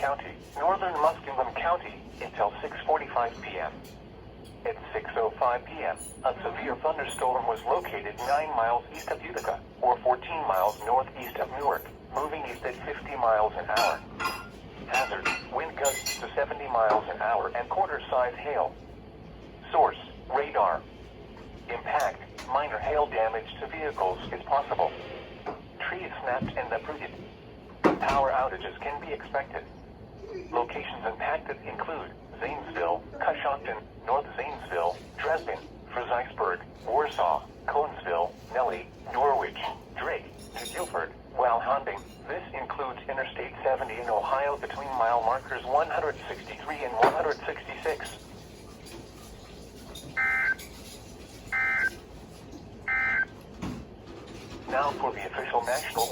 County, northern Musqueam County, until 6:45 p.m. At 6:05 p.m., a severe thunderstorm was located 9 miles east of Utica, or 14 miles northeast of Newark, moving east at 50 miles an hour. Hazard, wind gusts to 70 miles an hour and quarter-size hail. Source, radar. Impact, minor hail damage to vehicles is possible. Trees snapped and uprooted. Power outages can be expected. Locations impacted include Zanesville, Coshocton, North Zanesville, Dresden, Frizeisberg, Warsaw, Conesville, Nellie, Norwich, Drake, New Guilford, Walhonding. This includes Interstate 70 in Ohio between mile markers 163 and 166. Now for the official national